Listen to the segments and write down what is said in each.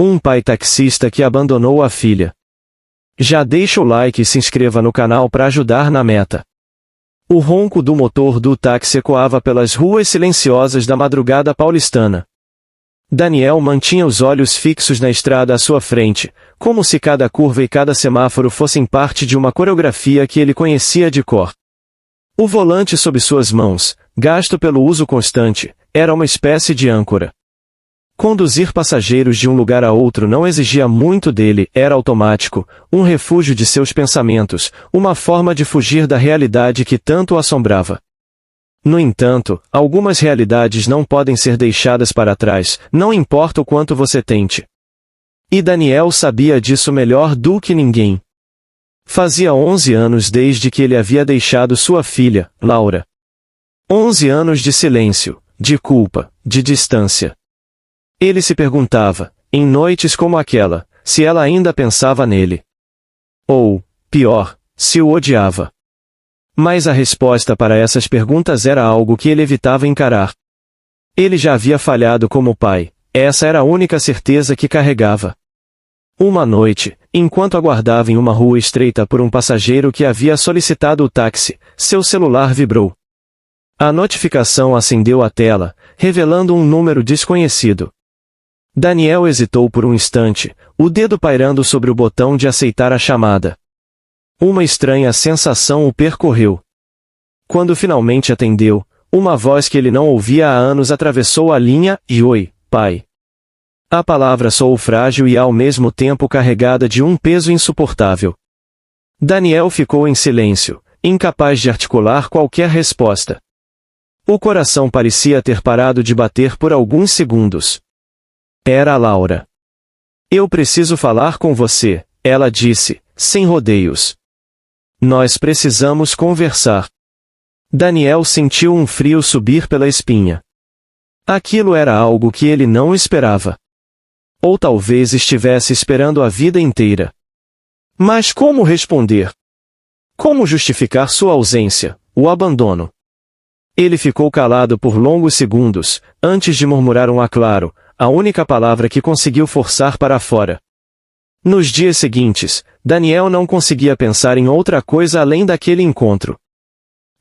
Um pai taxista que abandonou a filha. Já deixa o like e se inscreva no canal para ajudar na meta. O ronco do motor do táxi ecoava pelas ruas silenciosas da madrugada paulistana. Daniel mantinha os olhos fixos na estrada à sua frente, como se cada curva e cada semáforo fossem parte de uma coreografia que ele conhecia de cor. O volante sob suas mãos, gasto pelo uso constante, era uma espécie de âncora. Conduzir passageiros de um lugar a outro não exigia muito dele, era automático, um refúgio de seus pensamentos, uma forma de fugir da realidade que tanto o assombrava. No entanto, algumas realidades não podem ser deixadas para trás, não importa o quanto você tente. E Daniel sabia disso melhor do que ninguém. Fazia 11 anos desde que ele havia deixado sua filha, Laura. 11 anos de silêncio, de culpa, de distância. Ele se perguntava, em noites como aquela, se ela ainda pensava nele. Ou, pior, se o odiava. Mas a resposta para essas perguntas era algo que ele evitava encarar. Ele já havia falhado como pai, essa era a única certeza que carregava. Uma noite, enquanto aguardava em uma rua estreita por um passageiro que havia solicitado o táxi, seu celular vibrou. A notificação acendeu a tela, revelando um número desconhecido. Daniel hesitou por um instante, o dedo pairando sobre o botão de aceitar a chamada. Uma estranha sensação o percorreu. Quando finalmente atendeu, uma voz que ele não ouvia há anos atravessou a linha e "Oi, pai". A palavra soou frágil e ao mesmo tempo carregada de um peso insuportável. Daniel ficou em silêncio, incapaz de articular qualquer resposta. O coração parecia ter parado de bater por alguns segundos. Era a Laura. "Eu preciso falar com você", ela disse, sem rodeios. "Nós precisamos conversar." Daniel sentiu um frio subir pela espinha. Aquilo era algo que ele não esperava. Ou talvez estivesse esperando a vida inteira. Mas como responder? Como justificar sua ausência, o abandono? Ele ficou calado por longos segundos, antes de murmurar um "claro", a única palavra que conseguiu forçar para fora. Nos dias seguintes, Daniel não conseguia pensar em outra coisa além daquele encontro.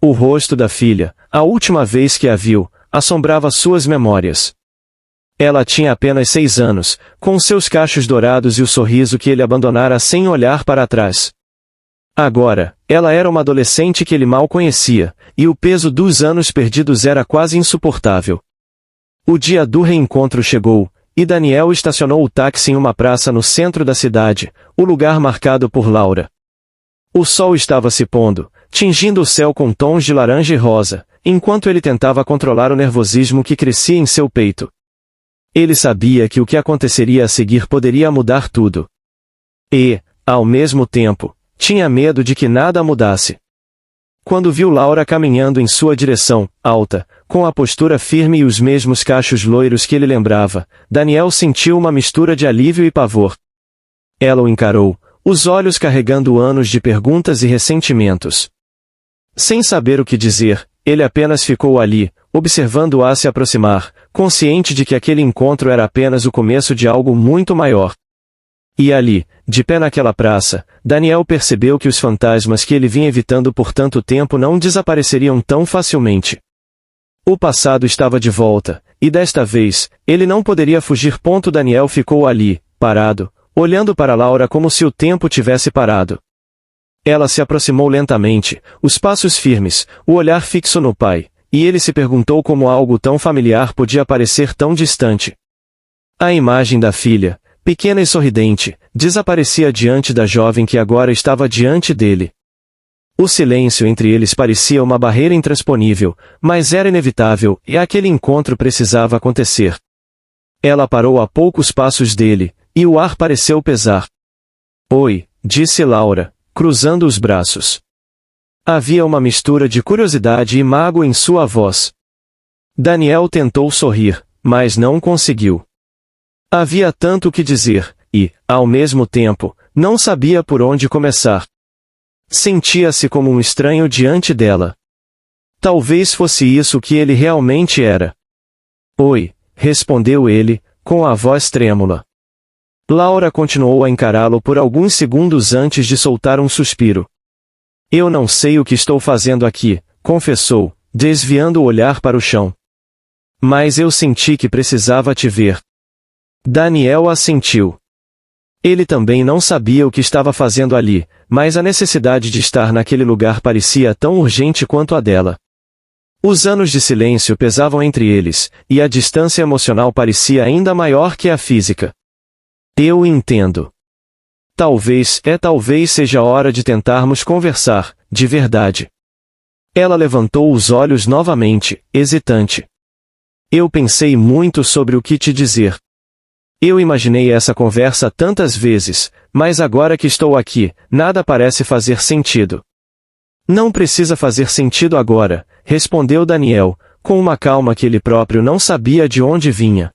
O rosto da filha, a última vez que a viu, assombrava suas memórias. Ela tinha apenas 6 anos, com seus cachos dourados e o sorriso que ele abandonara sem olhar para trás. Agora, ela era uma adolescente que ele mal conhecia, e o peso dos anos perdidos era quase insuportável. O dia do reencontro chegou, e Daniel estacionou o táxi em uma praça no centro da cidade, o lugar marcado por Laura. O sol estava se pondo, tingindo o céu com tons de laranja e rosa, enquanto ele tentava controlar o nervosismo que crescia em seu peito. Ele sabia que o que aconteceria a seguir poderia mudar tudo. E, ao mesmo tempo, tinha medo de que nada mudasse. Quando viu Laura caminhando em sua direção, alta, com a postura firme e os mesmos cachos loiros que ele lembrava, Daniel sentiu uma mistura de alívio e pavor. Ela o encarou, os olhos carregando anos de perguntas e ressentimentos. Sem saber o que dizer, ele apenas ficou ali, observando-a se aproximar, consciente de que aquele encontro era apenas o começo de algo muito maior. E ali, de pé naquela praça, Daniel percebeu que os fantasmas que ele vinha evitando por tanto tempo não desapareceriam tão facilmente. O passado estava de volta, e desta vez, ele não poderia fugir. Daniel ficou ali, parado, olhando para Laura como se o tempo tivesse parado. Ela se aproximou lentamente, os passos firmes, o olhar fixo no pai, e ele se perguntou como algo tão familiar podia parecer tão distante. A imagem da filha, pequena e sorridente, desaparecia diante da jovem que agora estava diante dele. O silêncio entre eles parecia uma barreira intransponível, mas era inevitável, e aquele encontro precisava acontecer. Ela parou a poucos passos dele, e o ar pareceu pesar. "Oi", disse Laura, cruzando os braços. Havia uma mistura de curiosidade e mágoa em sua voz. Daniel tentou sorrir, mas não conseguiu. Havia tanto o que dizer, e, ao mesmo tempo, não sabia por onde começar. Sentia-se como um estranho diante dela. Talvez fosse isso que ele realmente era. "Oi", respondeu ele, com a voz trêmula. Laura continuou a encará-lo por alguns segundos antes de soltar um suspiro. Eu não sei o que estou fazendo aqui, confessou, desviando o olhar para o chão. Mas eu senti que precisava te ver. Daniel assentiu. Ele também não sabia o que estava fazendo ali, mas a necessidade de estar naquele lugar parecia tão urgente quanto a dela. Os anos de silêncio pesavam entre eles, e a distância emocional parecia ainda maior que a física. Eu entendo. Talvez seja a hora de tentarmos conversar, de verdade. Ela levantou os olhos novamente, hesitante. Eu pensei muito sobre o que te dizer. Eu imaginei essa conversa tantas vezes, mas agora que estou aqui, nada parece fazer sentido. Não precisa fazer sentido agora, respondeu Daniel, com uma calma que ele próprio não sabia de onde vinha.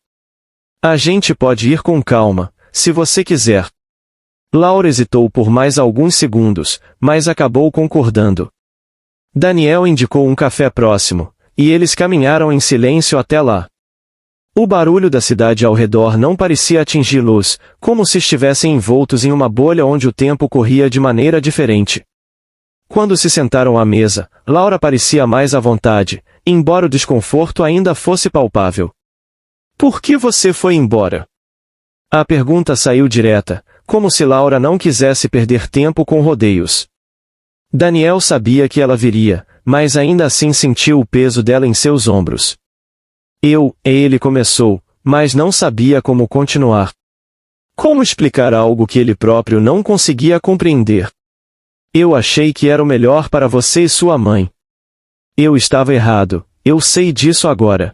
A gente pode ir com calma, se você quiser. Laura hesitou por mais alguns segundos, mas acabou concordando. Daniel indicou um café próximo, e eles caminharam em silêncio até lá. O barulho da cidade ao redor não parecia atingi-los, como se estivessem envoltos em uma bolha onde o tempo corria de maneira diferente. Quando se sentaram à mesa, Laura parecia mais à vontade, embora o desconforto ainda fosse palpável. Por que você foi embora? A pergunta saiu direta, como se Laura não quisesse perder tempo com rodeios. Daniel sabia que ela viria, mas ainda assim sentiu o peso dela em seus ombros. Ele começou, mas não sabia como continuar. Como explicar algo que ele próprio não conseguia compreender? Eu achei que era o melhor para você e sua mãe. Eu estava errado, eu sei disso agora.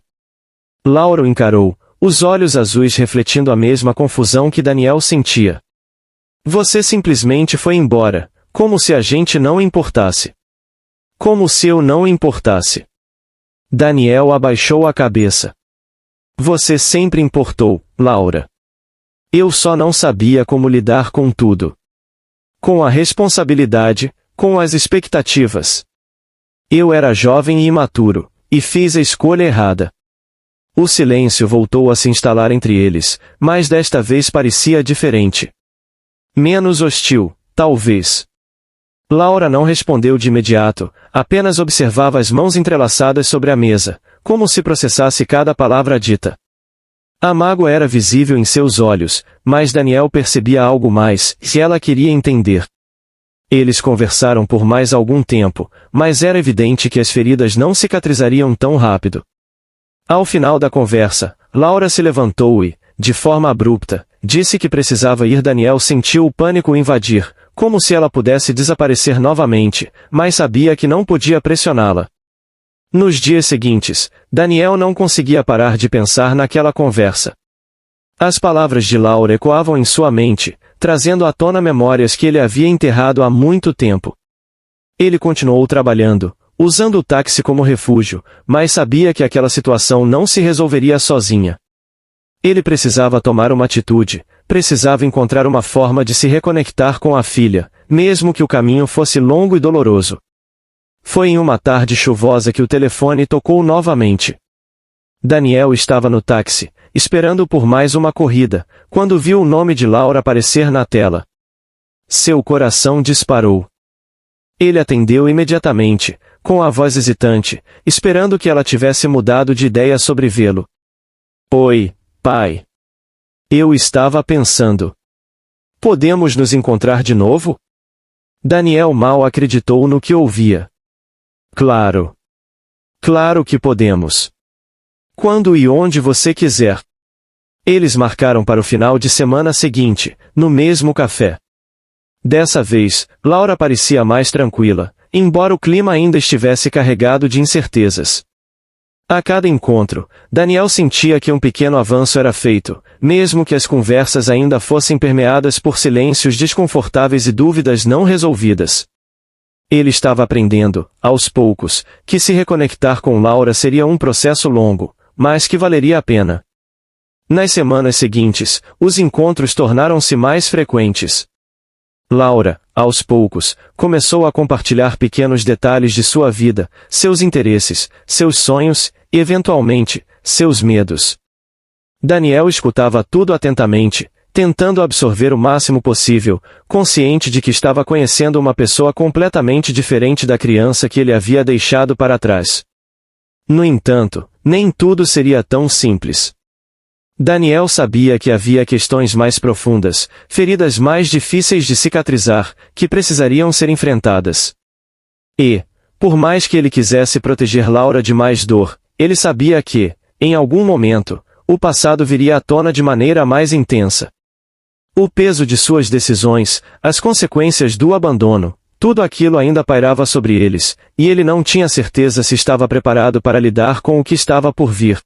Laura o encarou, os olhos azuis refletindo a mesma confusão que Daniel sentia. Você simplesmente foi embora, como se a gente não importasse. Como se eu não importasse. Daniel abaixou a cabeça. Você sempre importou, Laura. Eu só não sabia como lidar com tudo. Com a responsabilidade, com as expectativas. Eu era jovem e imaturo, e fiz a escolha errada. O silêncio voltou a se instalar entre eles, mas desta vez parecia diferente. Menos hostil, talvez. Laura não respondeu de imediato, apenas observava as mãos entrelaçadas sobre a mesa, como se processasse cada palavra dita. A mágoa era visível em seus olhos, mas Daniel percebia algo mais, e ela queria entender. Eles conversaram por mais algum tempo, mas era evidente que as feridas não cicatrizariam tão rápido. Ao final da conversa, Laura se levantou e, de forma abrupta, disse que precisava ir. Daniel sentiu o pânico invadir, como se ela pudesse desaparecer novamente, mas sabia que não podia pressioná-la. Nos dias seguintes, Daniel não conseguia parar de pensar naquela conversa. As palavras de Laura ecoavam em sua mente, trazendo à tona memórias que ele havia enterrado há muito tempo. Ele continuou trabalhando, usando o táxi como refúgio, mas sabia que aquela situação não se resolveria sozinha. Ele precisava tomar uma atitude, precisava encontrar uma forma de se reconectar com a filha, mesmo que o caminho fosse longo e doloroso. Foi em uma tarde chuvosa que o telefone tocou novamente. Daniel estava no táxi, esperando por mais uma corrida, quando viu o nome de Laura aparecer na tela. Seu coração disparou. Ele atendeu imediatamente, com a voz hesitante, esperando que ela tivesse mudado de ideia sobre vê-lo. Oi, pai. Eu estava pensando. Podemos nos encontrar de novo? Daniel mal acreditou no que ouvia. Claro. Claro que podemos. Quando e onde você quiser. Eles marcaram para o final de semana seguinte, no mesmo café. Dessa vez, Laura parecia mais tranquila, embora o clima ainda estivesse carregado de incertezas. A cada encontro, Daniel sentia que um pequeno avanço era feito, mesmo que as conversas ainda fossem permeadas por silêncios desconfortáveis e dúvidas não resolvidas. Ele estava aprendendo, aos poucos, que se reconectar com Laura seria um processo longo, mas que valeria a pena. Nas semanas seguintes, os encontros tornaram-se mais frequentes. Laura, aos poucos, começou a compartilhar pequenos detalhes de sua vida, seus interesses, seus sonhos, e eventualmente, seus medos. Daniel escutava tudo atentamente, tentando absorver o máximo possível, consciente de que estava conhecendo uma pessoa completamente diferente da criança que ele havia deixado para trás. No entanto, nem tudo seria tão simples. Daniel sabia que havia questões mais profundas, feridas mais difíceis de cicatrizar, que precisariam ser enfrentadas. E, por mais que ele quisesse proteger Laura de mais dor, ele sabia que, em algum momento, o passado viria à tona de maneira mais intensa. O peso de suas decisões, as consequências do abandono, tudo aquilo ainda pairava sobre eles, e ele não tinha certeza se estava preparado para lidar com o que estava por vir.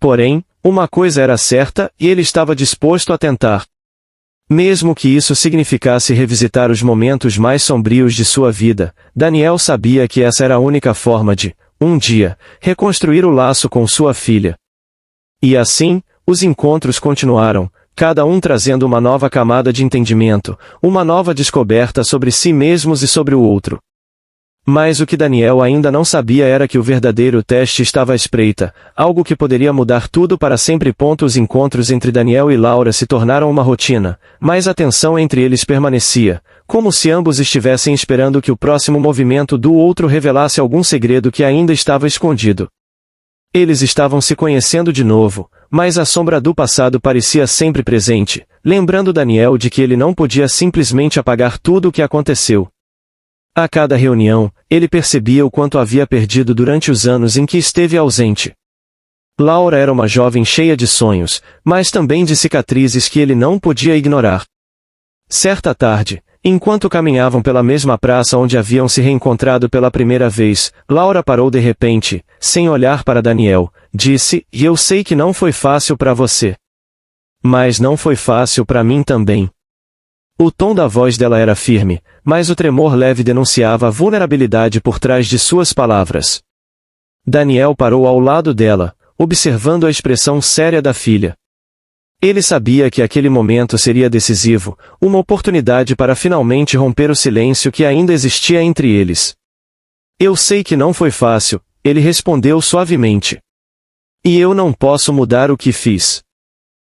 Porém, uma coisa era certa e ele estava disposto a tentar. Mesmo que isso significasse revisitar os momentos mais sombrios de sua vida, Daniel sabia que essa era a única forma de, um dia, reconstruir o laço com sua filha. E assim, os encontros continuaram, cada um trazendo uma nova camada de entendimento, uma nova descoberta sobre si mesmos e sobre o outro. Mas o que Daniel ainda não sabia era que o verdadeiro teste estava à espreita, algo que poderia mudar tudo para sempre. Os encontros entre Daniel e Laura se tornaram uma rotina, mas a tensão entre eles permanecia, como se ambos estivessem esperando que o próximo movimento do outro revelasse algum segredo que ainda estava escondido. Eles estavam se conhecendo de novo, mas a sombra do passado parecia sempre presente, lembrando Daniel de que ele não podia simplesmente apagar tudo o que aconteceu. A cada reunião, ele percebia o quanto havia perdido durante os anos em que esteve ausente. Laura era uma jovem cheia de sonhos, mas também de cicatrizes que ele não podia ignorar. Certa tarde, enquanto caminhavam pela mesma praça onde haviam se reencontrado pela primeira vez, Laura parou de repente, sem olhar para Daniel, disse: "E eu sei que não foi fácil para você. Mas não foi fácil para mim também." O tom da voz dela era firme, mas o tremor leve denunciava a vulnerabilidade por trás de suas palavras. Daniel parou ao lado dela, observando a expressão séria da filha. Ele sabia que aquele momento seria decisivo, uma oportunidade para finalmente romper o silêncio que ainda existia entre eles. "Eu sei que não foi fácil", ele respondeu suavemente. "E eu não posso mudar o que fiz.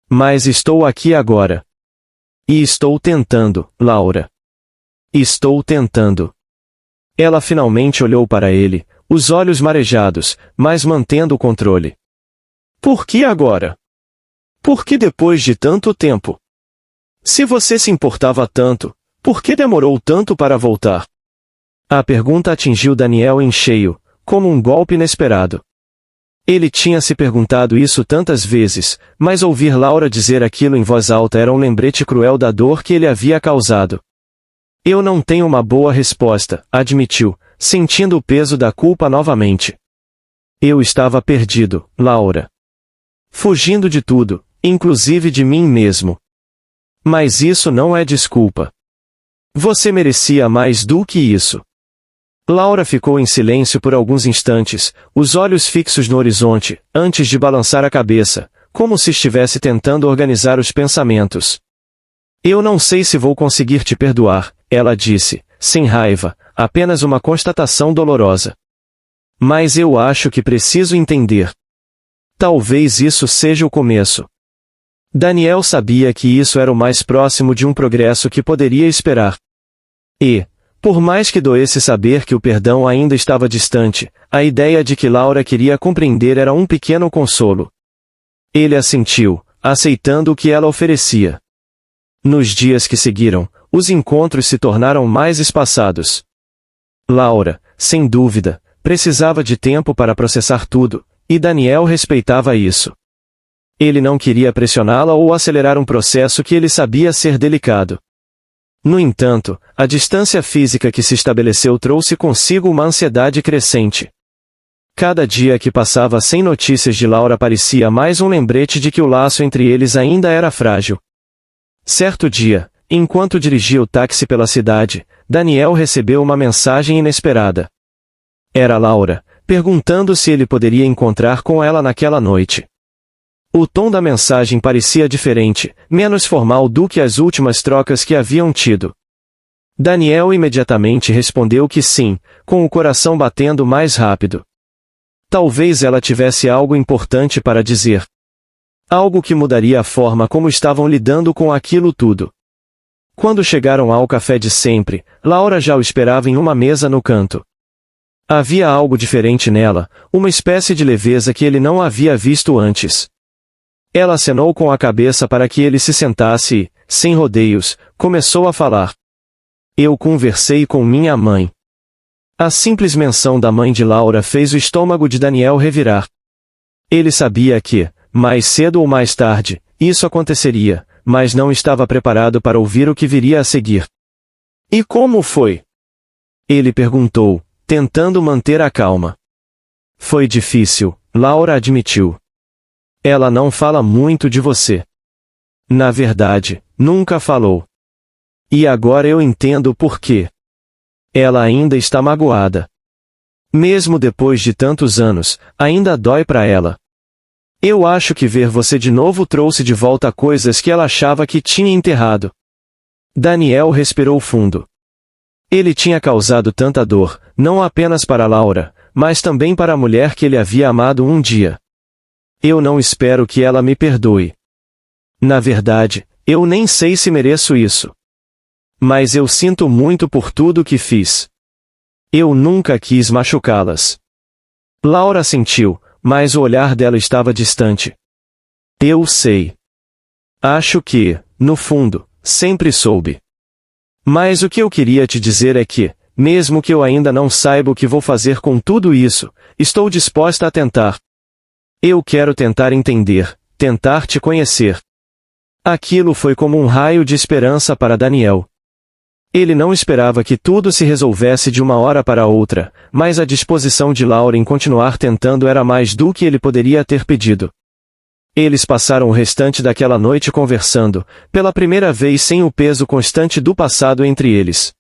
Mas estou aqui agora. E estou tentando, Laura. Estou tentando." Ela finalmente olhou para ele, os olhos marejados, mas mantendo o controle. "Por que agora? Por que depois de tanto tempo? Se você se importava tanto, por que demorou tanto para voltar?" A pergunta atingiu Daniel em cheio, como um golpe inesperado. Ele tinha se perguntado isso tantas vezes, mas ouvir Laura dizer aquilo em voz alta era um lembrete cruel da dor que ele havia causado. "Eu não tenho uma boa resposta", admitiu, sentindo o peso da culpa novamente. "Eu estava perdido, Laura. Fugindo de tudo, inclusive de mim mesmo. Mas isso não é desculpa. Você merecia mais do que isso." Laura ficou em silêncio por alguns instantes, os olhos fixos no horizonte, antes de balançar a cabeça, como se estivesse tentando organizar os pensamentos. "Eu não sei se vou conseguir te perdoar", ela disse, sem raiva, apenas uma constatação dolorosa. "Mas eu acho que preciso entender. Talvez isso seja o começo." Daniel sabia que isso era o mais próximo de um progresso que poderia esperar. E, por mais que doesse saber que o perdão ainda estava distante, a ideia de que Laura queria compreender era um pequeno consolo. Ele assentiu, aceitando o que ela oferecia. Nos dias que seguiram, os encontros se tornaram mais espaçados. Laura, sem dúvida, precisava de tempo para processar tudo, e Daniel respeitava isso. Ele não queria pressioná-la ou acelerar um processo que ele sabia ser delicado. No entanto, a distância física que se estabeleceu trouxe consigo uma ansiedade crescente. Cada dia que passava sem notícias de Laura parecia mais um lembrete de que o laço entre eles ainda era frágil. Certo dia, enquanto dirigia o táxi pela cidade, Daniel recebeu uma mensagem inesperada. Era Laura, perguntando se ele poderia encontrar com ela naquela noite. O tom da mensagem parecia diferente, menos formal do que as últimas trocas que haviam tido. Daniel imediatamente respondeu que sim, com o coração batendo mais rápido. Talvez ela tivesse algo importante para dizer. Algo que mudaria a forma como estavam lidando com aquilo tudo. Quando chegaram ao café de sempre, Laura já o esperava em uma mesa no canto. Havia algo diferente nela, uma espécie de leveza que ele não havia visto antes. Ela acenou com a cabeça para que ele se sentasse e, sem rodeios, começou a falar. Eu conversei com minha mãe. A simples menção da mãe de Laura fez o estômago de Daniel revirar. Ele sabia que, mais cedo ou mais tarde, isso aconteceria, mas não estava preparado para ouvir o que viria a seguir. E como foi? Ele perguntou, tentando manter a calma. Foi difícil, Laura admitiu. Ela não fala muito de você. Na verdade, nunca falou. E agora eu entendo por quê. Ela ainda está magoada. Mesmo depois de tantos anos, ainda dói para ela. Eu acho que ver você de novo trouxe de volta coisas que ela achava que tinha enterrado. Daniel respirou fundo. Ele tinha causado tanta dor, não apenas para Laura, mas também para a mulher que ele havia amado um dia. Eu não espero que ela me perdoe. Na verdade, eu nem sei se mereço isso. Mas eu sinto muito por tudo que fiz. Eu nunca quis machucá-las. Laura sentiu, mas o olhar dela estava distante. Eu sei. Acho que, no fundo, sempre soube. Mas o que eu queria te dizer é que, mesmo que eu ainda não saiba o que vou fazer com tudo isso, estou disposta a tentar. Eu quero tentar entender, tentar te conhecer. Aquilo foi como um raio de esperança para Daniel. Ele não esperava que tudo se resolvesse de uma hora para outra, mas a disposição de Laura em continuar tentando era mais do que ele poderia ter pedido. Eles passaram o restante daquela noite conversando, pela primeira vez sem o peso constante do passado entre eles.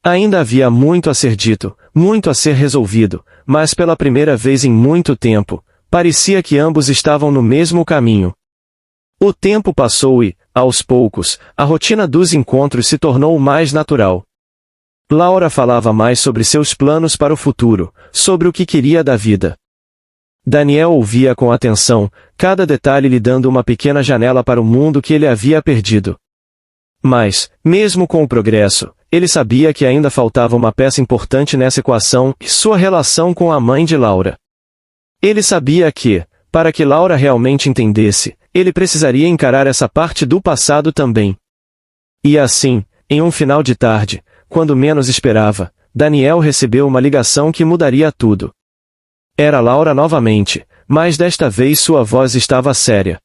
Ainda havia muito a ser dito, muito a ser resolvido, mas pela primeira vez em muito tempo, parecia que ambos estavam no mesmo caminho. O tempo passou e, aos poucos, a rotina dos encontros se tornou mais natural. Laura falava mais sobre seus planos para o futuro, sobre o que queria da vida. Daniel ouvia com atenção, cada detalhe lhe dando uma pequena janela para o mundo que ele havia perdido. Mas, mesmo com o progresso, ele sabia que ainda faltava uma peça importante nessa equação, sua relação com a mãe de Laura. Ele sabia que, para que Laura realmente entendesse, ele precisaria encarar essa parte do passado também. E assim, em um final de tarde, quando menos esperava, Daniel recebeu uma ligação que mudaria tudo. Era Laura novamente, mas desta vez sua voz estava séria.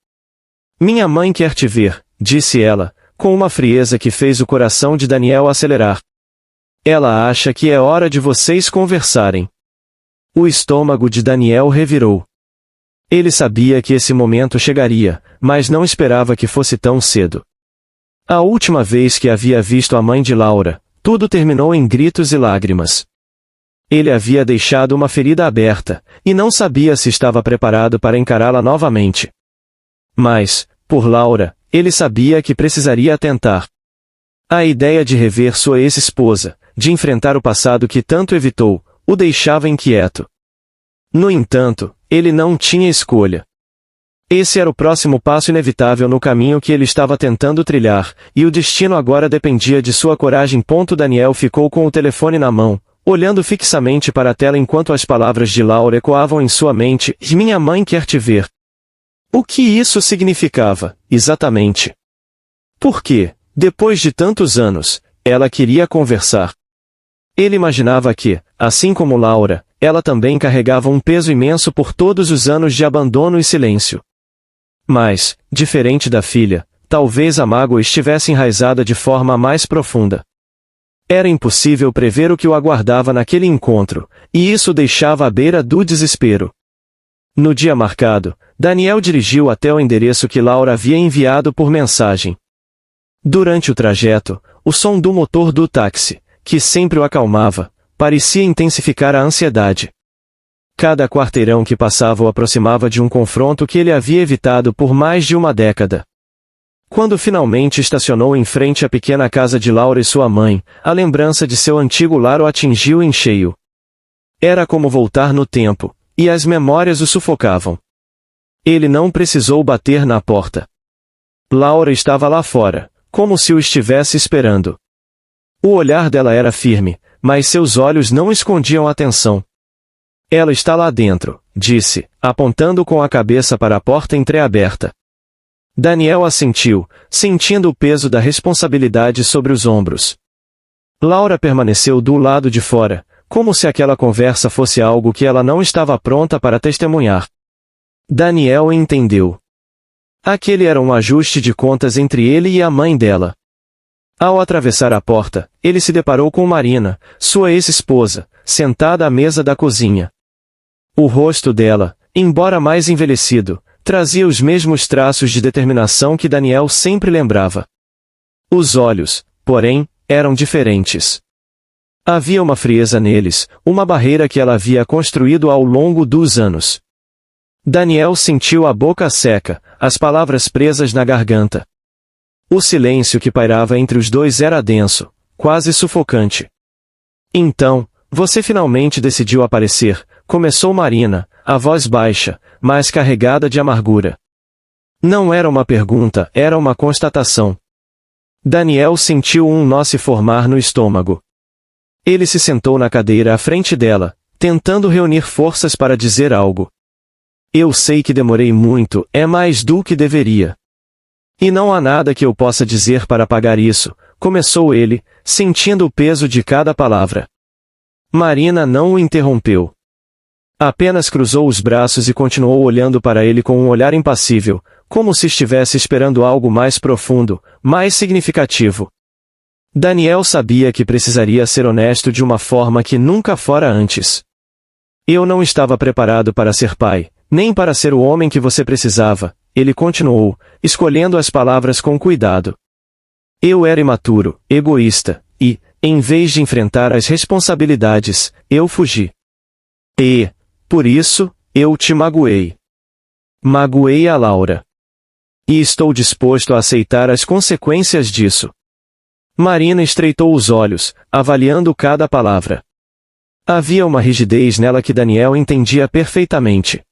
Minha mãe quer te ver, disse ela, com uma frieza que fez o coração de Daniel acelerar. Ela acha que é hora de vocês conversarem. O estômago de Daniel revirou. Ele sabia que esse momento chegaria, mas não esperava que fosse tão cedo. A última vez que havia visto a mãe de Laura, tudo terminou em gritos e lágrimas. Ele havia deixado uma ferida aberta, e não sabia se estava preparado para encará-la novamente. Mas, por Laura, ele sabia que precisaria tentar. A ideia de rever sua ex-esposa, de enfrentar o passado que tanto evitou, o deixava inquieto. No entanto, ele não tinha escolha. Esse era o próximo passo inevitável no caminho que ele estava tentando trilhar, e o destino agora dependia de sua coragem. Daniel ficou com o telefone na mão, olhando fixamente para a tela enquanto as palavras de Laura ecoavam em sua mente. Minha mãe quer te ver. O que isso significava, exatamente? Por que, depois de tantos anos, ela queria conversar? Ele imaginava que, assim como Laura, ela também carregava um peso imenso por todos os anos de abandono e silêncio. Mas, diferente da filha, talvez a mágoa estivesse enraizada de forma mais profunda. Era impossível prever o que o aguardava naquele encontro, e isso o deixava à beira do desespero. No dia marcado, Daniel dirigiu até o endereço que Laura havia enviado por mensagem. Durante o trajeto, o som do motor do táxi, que sempre o acalmava, parecia intensificar a ansiedade. Cada quarteirão que passava o aproximava de um confronto que ele havia evitado por mais de uma década. Quando finalmente estacionou em frente à pequena casa de Laura e sua mãe, a lembrança de seu antigo lar o atingiu em cheio. Era como voltar no tempo, e as memórias o sufocavam. Ele não precisou bater na porta. Laura estava lá fora, como se o estivesse esperando. O olhar dela era firme, mas seus olhos não escondiam atenção. Ela está lá dentro, disse, apontando com a cabeça para a porta entreaberta. Daniel assentiu, sentindo o peso da responsabilidade sobre os ombros. Laura permaneceu do lado de fora, como se aquela conversa fosse algo que ela não estava pronta para testemunhar. Daniel entendeu. Aquele era um ajuste de contas entre ele e a mãe dela. Ao atravessar a porta, ele se deparou com Marina, sua ex-esposa, sentada à mesa da cozinha. O rosto dela, embora mais envelhecido, trazia os mesmos traços de determinação que Daniel sempre lembrava. Os olhos, porém, eram diferentes. Havia uma frieza neles, uma barreira que ela havia construído ao longo dos anos. Daniel sentiu a boca seca, as palavras presas na garganta. O silêncio que pairava entre os dois era denso, quase sufocante. Então, você finalmente decidiu aparecer, começou Marina, a voz baixa, mas carregada de amargura. Não era uma pergunta, era uma constatação. Daniel sentiu um nó se formar no estômago. Ele se sentou na cadeira à frente dela, tentando reunir forças para dizer algo. Eu sei que demorei muito, é mais do que deveria. E não há nada que eu possa dizer para pagar isso, começou ele, sentindo o peso de cada palavra. Marina não o interrompeu. Apenas cruzou os braços e continuou olhando para ele com um olhar impassível, como se estivesse esperando algo mais profundo, mais significativo. Daniel sabia que precisaria ser honesto de uma forma que nunca fora antes. Eu não estava preparado para ser pai, nem para ser o homem que você precisava, ele continuou, escolhendo as palavras com cuidado. Eu era imaturo, egoísta, e, em vez de enfrentar as responsabilidades, eu fugi. E, por isso, eu te magoei. Magoei a Laura. E estou disposto a aceitar as consequências disso. Marina estreitou os olhos, avaliando cada palavra. Havia uma rigidez nela que Daniel entendia perfeitamente.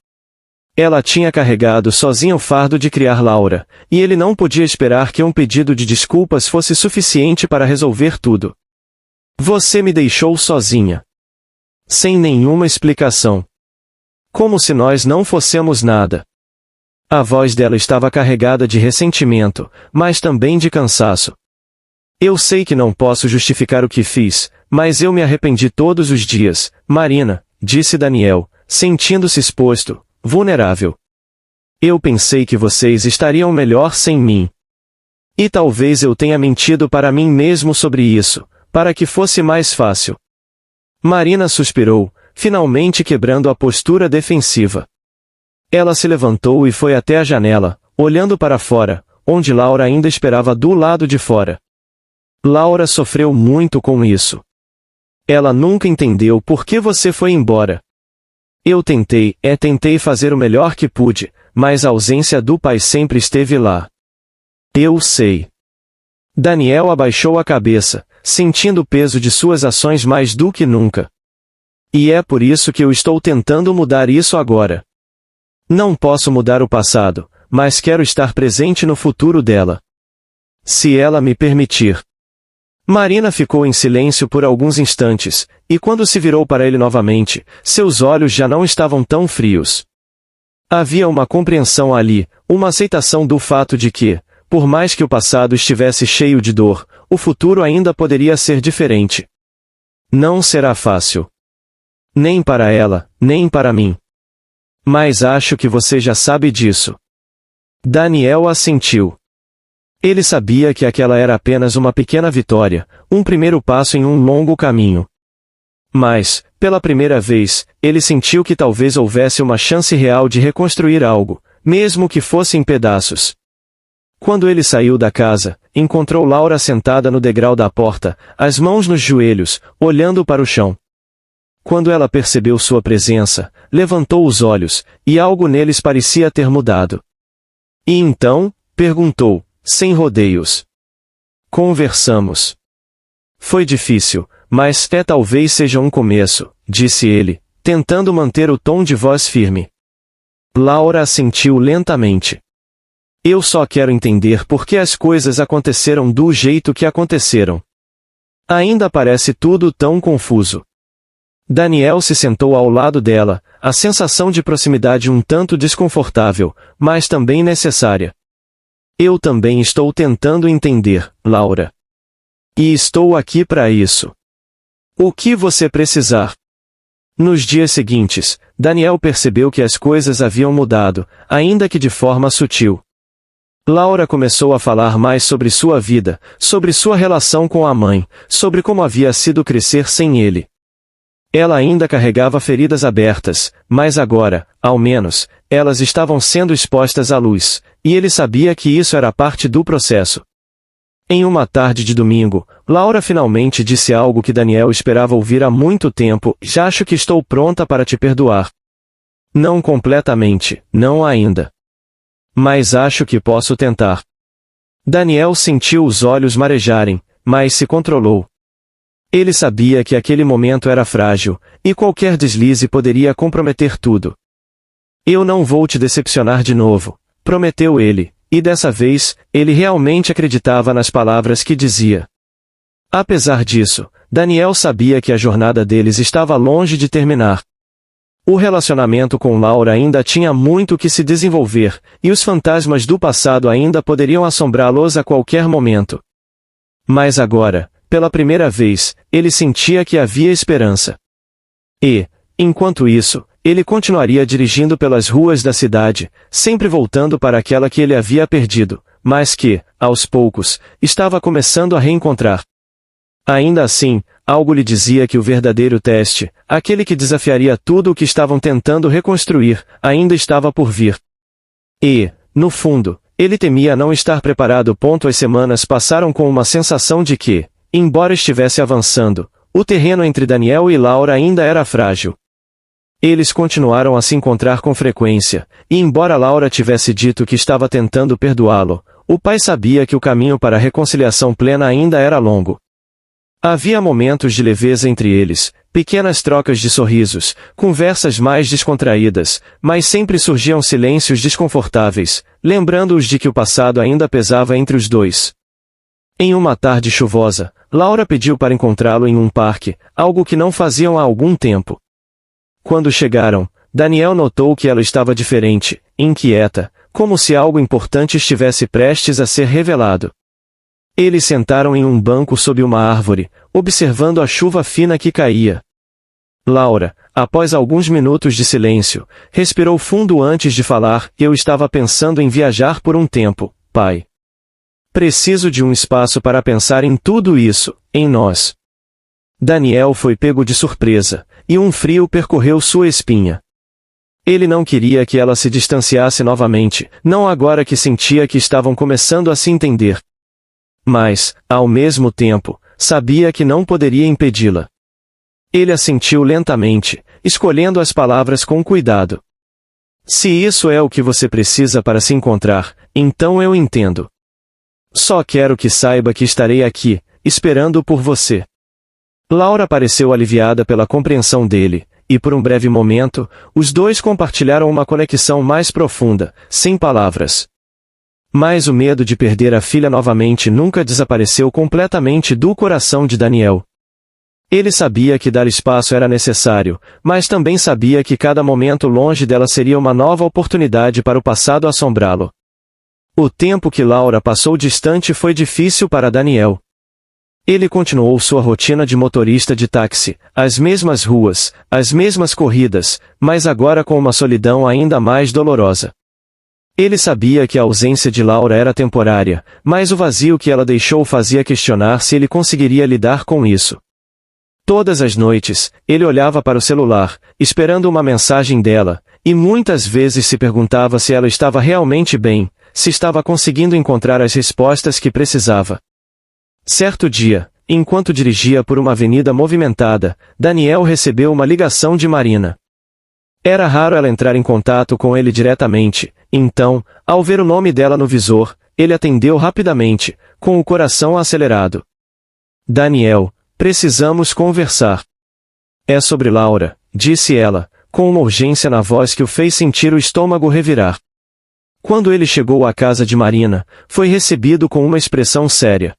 Ela tinha carregado sozinha o fardo de criar Laura, e ele não podia esperar que um pedido de desculpas fosse suficiente para resolver tudo. Você me deixou sozinha. Sem nenhuma explicação. Como se nós não fossemos nada. A voz dela estava carregada de ressentimento, mas também de cansaço. Eu sei que não posso justificar o que fiz, mas eu me arrependi todos os dias, Marina, disse Daniel, sentindo-se exposto, vulnerável. Eu pensei que vocês estariam melhor sem mim. E talvez eu tenha mentido para mim mesmo sobre isso, para que fosse mais fácil. Marina suspirou, finalmente quebrando a postura defensiva. Ela se levantou e foi até a janela, olhando para fora, onde Laura ainda esperava do lado de fora. Laura sofreu muito com isso. Ela nunca entendeu por que você foi embora. Eu tentei fazer o melhor que pude, mas a ausência do pai sempre esteve lá. Eu sei. Daniel abaixou a cabeça, sentindo o peso de suas ações mais do que nunca. E é por isso que eu estou tentando mudar isso agora. Não posso mudar o passado, mas quero estar presente no futuro dela. Se ela me permitir. Marina ficou em silêncio por alguns instantes, e quando se virou para ele novamente, seus olhos já não estavam tão frios. Havia uma compreensão ali, uma aceitação do fato de que, por mais que o passado estivesse cheio de dor, o futuro ainda poderia ser diferente. Não será fácil. Nem para ela, nem para mim. Mas acho que você já sabe disso. Daniel assentiu. Ele sabia que aquela era apenas uma pequena vitória, um primeiro passo em um longo caminho. Mas, pela primeira vez, ele sentiu que talvez houvesse uma chance real de reconstruir algo, mesmo que fosse em pedaços. Quando ele saiu da casa, encontrou Laura sentada no degrau da porta, as mãos nos joelhos, olhando para o chão. Quando ela percebeu sua presença, levantou os olhos, e algo neles parecia ter mudado. E então, perguntou, sem rodeios. Conversamos. Foi difícil, mas talvez seja um começo, disse ele, tentando manter o tom de voz firme. Laura assentiu lentamente. Eu só quero entender por que as coisas aconteceram do jeito que aconteceram. Ainda parece tudo tão confuso. Daniel se sentou ao lado dela, a sensação de proximidade um tanto desconfortável, mas também necessária. Eu também estou tentando entender, Laura. E estou aqui para isso. O que você precisar. Nos dias seguintes, Daniel percebeu que as coisas haviam mudado, ainda que de forma sutil. Laura começou a falar mais sobre sua vida, sobre sua relação com a mãe, sobre como havia sido crescer sem ele. Ela ainda carregava feridas abertas, mas agora, ao menos, elas estavam sendo expostas à luz, e ele sabia que isso era parte do processo. Em uma tarde de domingo, Laura finalmente disse algo que Daniel esperava ouvir há muito tempo: já acho que estou pronta para te perdoar. Não completamente, não ainda. Mas acho que posso tentar. Daniel sentiu os olhos marejarem, mas se controlou. Ele sabia que aquele momento era frágil, e qualquer deslize poderia comprometer tudo. Eu não vou te decepcionar de novo, prometeu ele, e dessa vez, ele realmente acreditava nas palavras que dizia. Apesar disso, Daniel sabia que a jornada deles estava longe de terminar. O relacionamento com Laura ainda tinha muito que se desenvolver, e os fantasmas do passado ainda poderiam assombrá-los a qualquer momento. Mas agora, pela primeira vez, ele sentia que havia esperança. E, enquanto isso, ele continuaria dirigindo pelas ruas da cidade, sempre voltando para aquela que ele havia perdido, mas que, aos poucos, estava começando a reencontrar. Ainda assim, algo lhe dizia que o verdadeiro teste, aquele que desafiaria tudo o que estavam tentando reconstruir, ainda estava por vir. E, no fundo, ele temia não estar preparado. As semanas passaram com uma sensação de que, embora estivesse avançando, o terreno entre Daniel e Laura ainda era frágil. Eles continuaram a se encontrar com frequência, e embora Laura tivesse dito que estava tentando perdoá-lo, o pai sabia que o caminho para a reconciliação plena ainda era longo. Havia momentos de leveza entre eles, pequenas trocas de sorrisos, conversas mais descontraídas, mas sempre surgiam silêncios desconfortáveis, lembrando-os de que o passado ainda pesava entre os dois. Em uma tarde chuvosa, Laura pediu para encontrá-lo em um parque, algo que não faziam há algum tempo. Quando chegaram, Daniel notou que ela estava diferente, inquieta, como se algo importante estivesse prestes a ser revelado. Eles sentaram em um banco sob uma árvore, observando a chuva fina que caía. Laura, após alguns minutos de silêncio, respirou fundo antes de falar: eu estava pensando em viajar por um tempo, pai. Preciso de um espaço para pensar em tudo isso, em nós. Daniel foi pego de surpresa, e um frio percorreu sua espinha. Ele não queria que ela se distanciasse novamente, não agora que sentia que estavam começando a se entender. Mas, ao mesmo tempo, sabia que não poderia impedi-la. Ele assentiu lentamente, escolhendo as palavras com cuidado. Se isso é o que você precisa para se encontrar, então eu entendo. Só quero que saiba que estarei aqui, esperando por você. Laura pareceu aliviada pela compreensão dele, e por um breve momento, os dois compartilharam uma conexão mais profunda, sem palavras. Mas o medo de perder a filha novamente nunca desapareceu completamente do coração de Daniel. Ele sabia que dar espaço era necessário, mas também sabia que cada momento longe dela seria uma nova oportunidade para o passado assombrá-lo. O tempo que Laura passou distante foi difícil para Daniel. Ele continuou sua rotina de motorista de táxi, as mesmas ruas, as mesmas corridas, mas agora com uma solidão ainda mais dolorosa. Ele sabia que a ausência de Laura era temporária, mas o vazio que ela deixou o fazia questionar se ele conseguiria lidar com isso. Todas as noites, ele olhava para o celular, esperando uma mensagem dela, e muitas vezes se perguntava se ela estava realmente bem, se estava conseguindo encontrar as respostas que precisava. Certo dia, enquanto dirigia por uma avenida movimentada, Daniel recebeu uma ligação de Marina. Era raro ela entrar em contato com ele diretamente, então, ao ver o nome dela no visor, ele atendeu rapidamente, com o coração acelerado. Daniel, precisamos conversar. É sobre Laura, disse ela, com uma urgência na voz que o fez sentir o estômago revirar. Quando ele chegou à casa de Marina, foi recebido com uma expressão séria.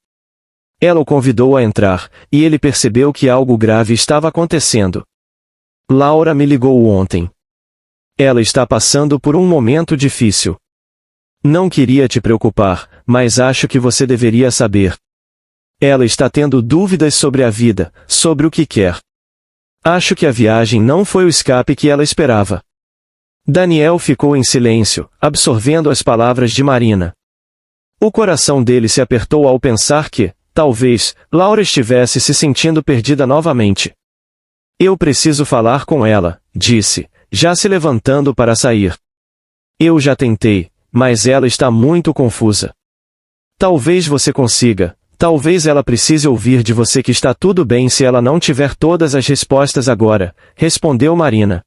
Ela o convidou a entrar, e ele percebeu que algo grave estava acontecendo. Laura me ligou ontem. Ela está passando por um momento difícil. Não queria te preocupar, mas acho que você deveria saber. Ela está tendo dúvidas sobre a vida, sobre o que quer. Acho que a viagem não foi o escape que ela esperava. Daniel ficou em silêncio, absorvendo as palavras de Marina. O coração dele se apertou ao pensar que, talvez, Laura estivesse se sentindo perdida novamente. Eu preciso falar com ela, disse, já se levantando para sair. Eu já tentei, mas ela está muito confusa. Talvez você consiga, talvez ela precise ouvir de você que está tudo bem se ela não tiver todas as respostas agora, respondeu Marina.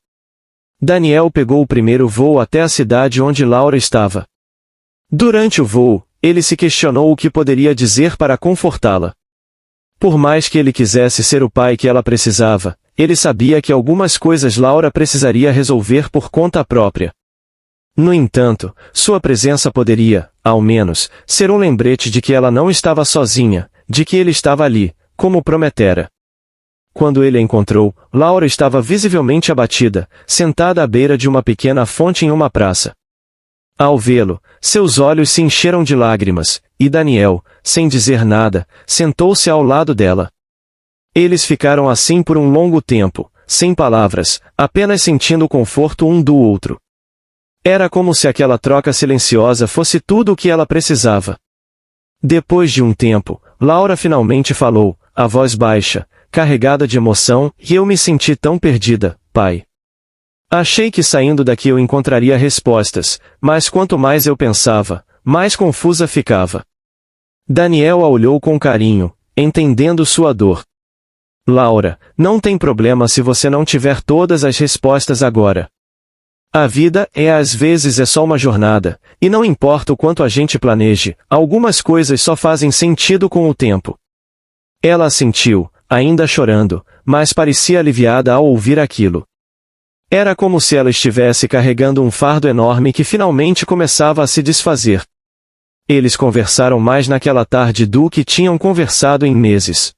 Daniel pegou o primeiro voo até a cidade onde Laura estava. Durante o voo, ele se questionou o que poderia dizer para confortá-la. Por mais que ele quisesse ser o pai que ela precisava, ele sabia que algumas coisas Laura precisaria resolver por conta própria. No entanto, sua presença poderia, ao menos, ser um lembrete de que ela não estava sozinha, de que ele estava ali, como prometera. Quando ele a encontrou, Laura estava visivelmente abatida, sentada à beira de uma pequena fonte em uma praça. Ao vê-lo, seus olhos se encheram de lágrimas, e Daniel, sem dizer nada, sentou-se ao lado dela. Eles ficaram assim por um longo tempo, sem palavras, apenas sentindo o conforto um do outro. Era como se aquela troca silenciosa fosse tudo o que ela precisava. Depois de um tempo, Laura finalmente falou, a voz baixa, carregada de emoção, e eu me senti tão perdida, pai. Achei que saindo daqui eu encontraria respostas, mas quanto mais eu pensava, mais confusa ficava. Daniel a olhou com carinho, entendendo sua dor. Laura, não tem problema se você não tiver todas as respostas agora. A vida às vezes é só uma jornada, e não importa o quanto a gente planeje, algumas coisas só fazem sentido com o tempo. Ela assentiu, ainda chorando, mas parecia aliviada ao ouvir aquilo. Era como se ela estivesse carregando um fardo enorme que finalmente começava a se desfazer. Eles conversaram mais naquela tarde do que tinham conversado em meses.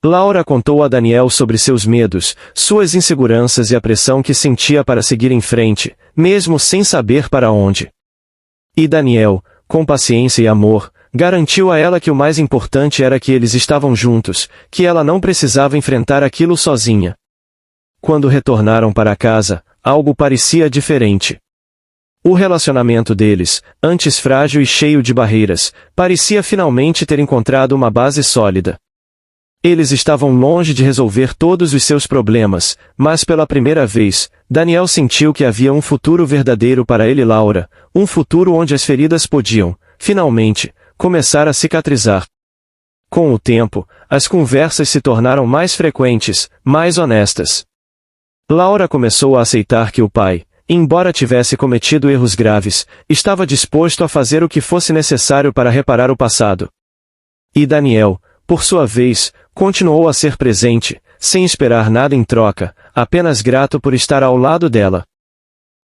Laura contou a Daniel sobre seus medos, suas inseguranças e a pressão que sentia para seguir em frente, mesmo sem saber para onde. E Daniel, com paciência e amor, garantiu a ela que o mais importante era que eles estavam juntos, que ela não precisava enfrentar aquilo sozinha. Quando retornaram para casa, algo parecia diferente. O relacionamento deles, antes frágil e cheio de barreiras, parecia finalmente ter encontrado uma base sólida. Eles estavam longe de resolver todos os seus problemas, mas pela primeira vez, Daniel sentiu que havia um futuro verdadeiro para ele e Laura, um futuro onde as feridas podiam, finalmente, começar a cicatrizar. Com o tempo, as conversas se tornaram mais frequentes, mais honestas. Laura começou a aceitar que o pai, embora tivesse cometido erros graves, estava disposto a fazer o que fosse necessário para reparar o passado. E Daniel, por sua vez, continuou a ser presente, sem esperar nada em troca, apenas grato por estar ao lado dela.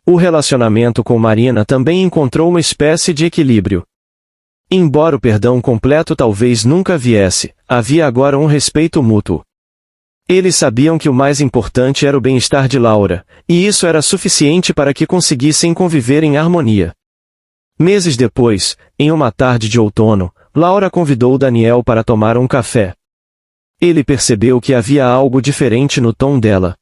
O relacionamento com Marina também encontrou uma espécie de equilíbrio. Embora o perdão completo talvez nunca viesse, havia agora um respeito mútuo. Eles sabiam que o mais importante era o bem-estar de Laura, e isso era suficiente para que conseguissem conviver em harmonia. Meses depois, em uma tarde de outono, Laura convidou Daniel para tomar um café. Ele percebeu que havia algo diferente no tom dela.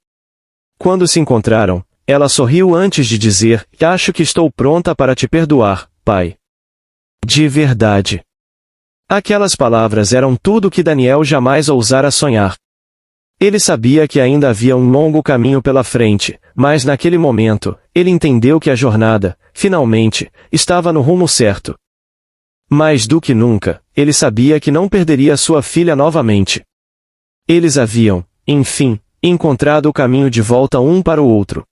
Quando se encontraram, ela sorriu antes de dizer, acho que estou pronta para te perdoar, pai. De verdade. Aquelas palavras eram tudo que Daniel jamais ousara sonhar. Ele sabia que ainda havia um longo caminho pela frente, mas naquele momento, ele entendeu que a jornada, finalmente, estava no rumo certo. Mais do que nunca, ele sabia que não perderia sua filha novamente. Eles haviam, enfim, encontrado o caminho de volta um para o outro.